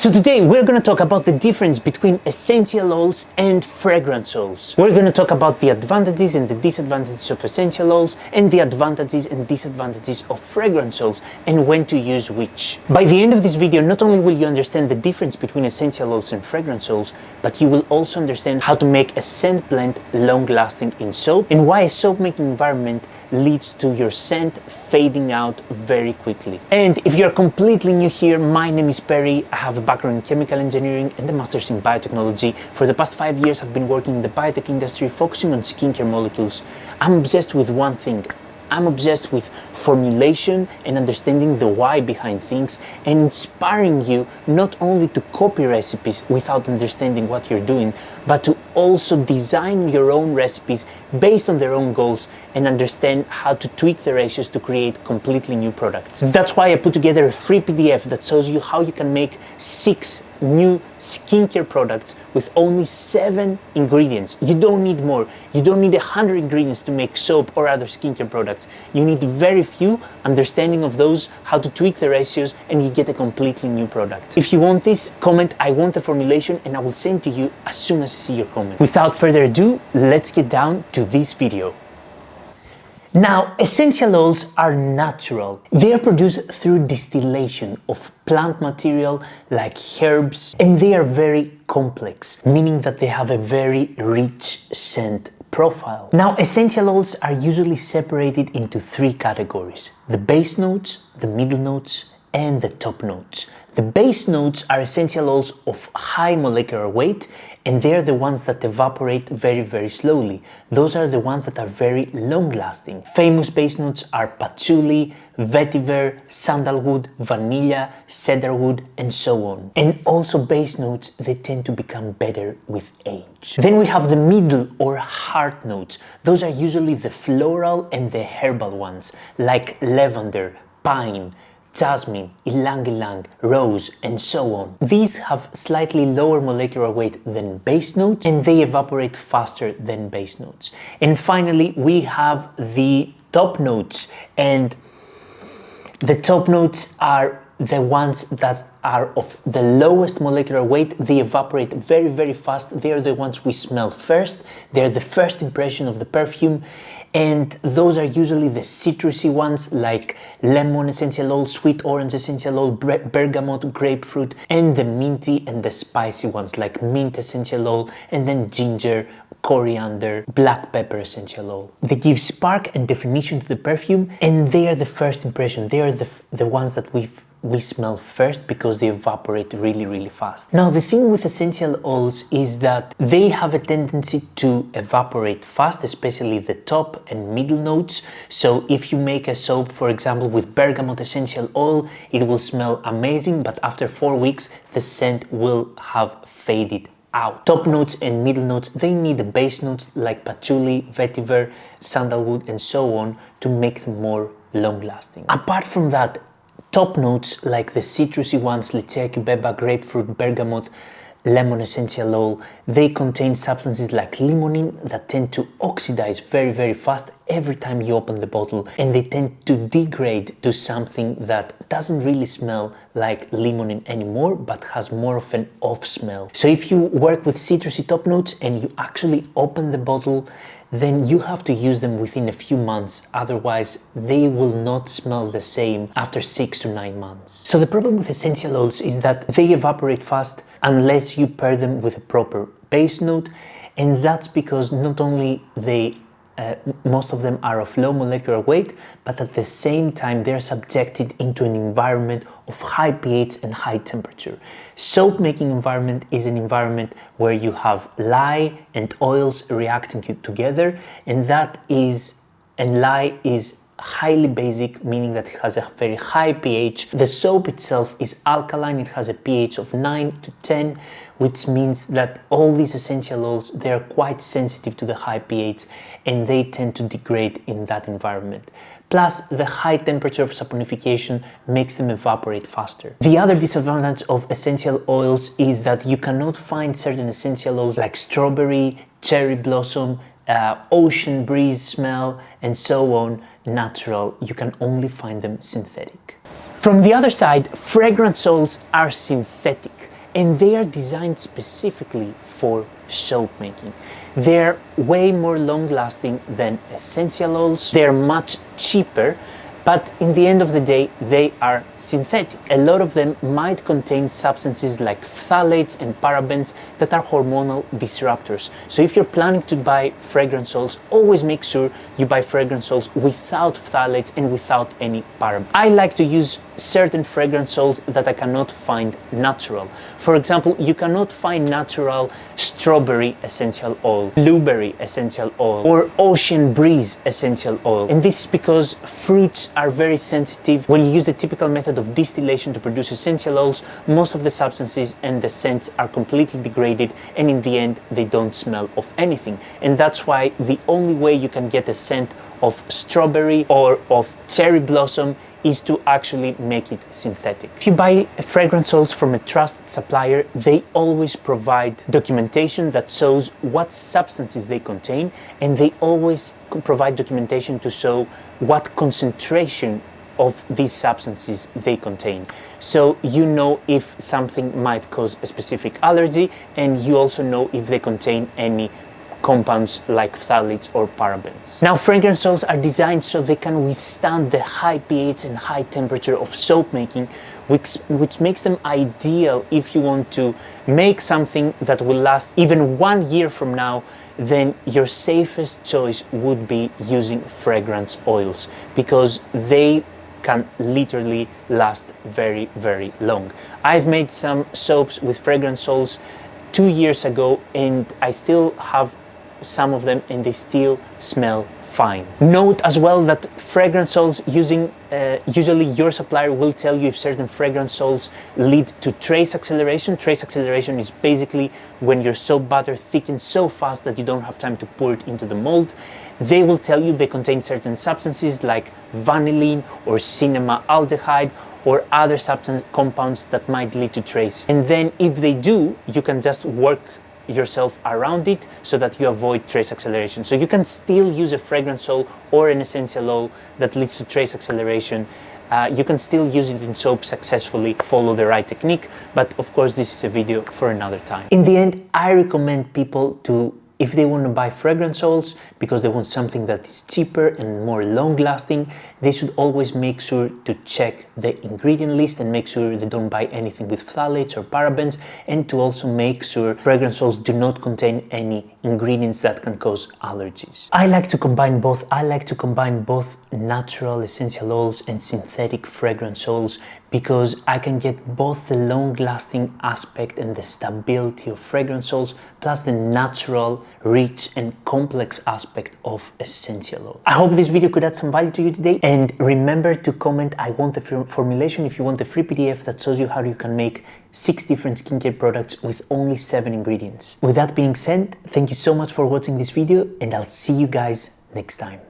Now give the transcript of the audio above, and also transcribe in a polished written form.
So today we're going to talk about the difference between essential oils and fragrance oils. We're going to talk about the advantages and the disadvantages of essential oils and the advantages and disadvantages of fragrance oils and when to use which. By the end of this video, not only will you understand the difference between essential oils and fragrance oils, but you will also understand how to make a scent blend long-lasting in soap and why a soap making environment leads to your scent fading out very quickly. And if you're completely new here, my name is Perry. I have a background in chemical engineering and a master's in biotechnology. For the past 5 years, I've been working in the biotech industry, focusing on skincare molecules. I'm obsessed with one thing. I'm obsessed with formulation and understanding the why behind things and inspiring you not only to copy recipes without understanding what you're doing, but to also design your own recipes based on their own goals and understand how to tweak the ratios to create completely new products. That's why I put together a free PDF that shows you how you can make 6 new skincare products with only 7 ingredients. You don't need more. You don't need 100 ingredients to make soap or other skincare products. You need very few, understanding of those, how to tweak the ratios, and you get a completely new product. If you want this, comment "I want a formulation" and I will send to you as soon as I see your comment. Without further ado, let's get down to this video. Now, essential oils are natural. They are produced through distillation of plant material like herbs, and they are very complex, meaning that they have a very rich scent profile. Now, essential oils are usually separated into 3 categories: the base notes, the middle notes, and the top notes. The base notes are essential oils of high molecular weight, and they're the ones that evaporate very slowly. Those are the ones that are very long lasting. Famous base notes are patchouli, vetiver, sandalwood, vanilla, cedarwood, and so on. And also base notes, they tend to become better with age. Then we have the middle or heart notes. Those are usually the floral and the herbal ones, like lavender, pine, jasmine, ylang ylang, rose, and so on. These have slightly lower molecular weight than base notes and they evaporate faster than base notes. And finally, we have the top notes, and the top notes are the ones that are of the lowest molecular weight. They evaporate very fast. They are the ones we smell first. They're the first impression of the perfume. And those are usually the citrusy ones like lemon essential oil, sweet orange essential oil, bergamot, grapefruit, and the minty and the spicy ones like mint essential oil, and then ginger, coriander, black pepper essential oil. They give spark and definition to the perfume, and they are the first impression. They are the ones that we smell first because they evaporate really fast. Now, the thing with essential oils is that they have a tendency to evaporate fast, especially the top and middle notes. So if you make a soap, for example, with bergamot essential oil, it will smell amazing, but after 4 weeks, the scent will have faded out. Top notes and middle notes, they need the base notes like patchouli, vetiver, sandalwood, and so on to make them more long-lasting. Apart from that, top notes like the citrusy ones, lychee, beba, grapefruit, bergamot, lemon essential oil, they contain substances like limonene that tend to oxidize very fast every time you open the bottle, and they tend to degrade to something that doesn't really smell like limonene anymore but has more of an off smell. So if you work with citrusy top notes and you actually open the bottle, then you have to use them within a few months, otherwise they will not smell the same after 6 to 9 months. So the problem with essential oils is that they evaporate fast unless you pair them with a proper base note, and that's because not only most of them are of low molecular weight, but at the same time they're subjected into an environment of high pH and high temperature. Soap making environment is an environment where you have lye and oils reacting together, and lye is highly basic, meaning that it has a very high pH. The soap itself is alkaline. It has a pH of 9 to 10, which means that all these essential oils, they are quite sensitive to the high pH and they tend to degrade in that environment. Plus, the high temperature of saponification makes them evaporate faster. The other disadvantage of essential oils is that you cannot find certain essential oils like strawberry, cherry blossom, ocean breeze smell, and so on natural. You can only find them synthetic. From the other side, fragrance oils are synthetic. and they are designed specifically for soap making. They're way more long-lasting than essential oils. They're much cheaper, but in the end of the day, they are synthetic. A lot of them might contain substances like phthalates and parabens that are hormonal disruptors. So if you're planning to buy fragrance oils, always make sure you buy fragrance oils without phthalates and without any parabens. I like to use certain fragrance oils that I cannot find natural. For example, you cannot find natural strawberry essential oil, blueberry essential oil, or ocean breeze essential oil. And this is because fruits are very sensitive. When you use the typical method of distillation to produce essential oils, most of the substances and the scents are completely degraded, and in the end they don't smell of anything. And that's why the only way you can get a scent of strawberry or of cherry blossom is to actually make it synthetic. If you buy fragrance oils from a trusted supplier, they always provide documentation that shows what substances they contain, and they always provide documentation to show what concentration of these substances they contain. So you know if something might cause a specific allergy, and you also know if they contain any compounds like phthalates or parabens. Now, fragrance oils are designed so they can withstand the high pH and high temperature of soap making, which makes them ideal if you want to make something that will last even 1 year from now. Then your safest choice would be using fragrance oils, because they can literally last very, very long. I've made some soaps with fragrance oils 2 years ago, and I still have some of them, and they still smell fine. Note as well that fragrance oils usually your supplier will tell you if certain fragrance oils lead to trace acceleration. Trace acceleration is basically when your soap butter thickens so fast that you don't have time to pour it into the mold. They will tell you they contain certain substances like vanillin or cinnamaldehyde or other compounds that might lead to trace. And then if they do, you can just work yourself around it so that you avoid trace acceleration. So you can still use a fragrance oil or an essential oil that leads to trace acceleration. You can still use it in soap successfully, follow the right technique, but of course this is a video for another time. In the end, I recommend people to, if they want to buy fragrance oils because they want something that is cheaper and more long-lasting, they should always make sure to check the ingredient list and make sure they don't buy anything with phthalates or parabens, and to also make sure fragrance oils do not contain any ingredients that can cause allergies. I like to combine both. I like to combine both natural essential oils and synthetic fragrance oils, because I can get both the long-lasting aspect and the stability of fragrance oils, plus the natural, rich and complex aspect of essential oil. I hope this video could add some value to you today, and remember to comment "I want the formulation" if you want a free PDF that shows you how you can make 6 different skincare products with only 7 ingredients. With that being said, thank you so much for watching this video, and I'll see you guys next time.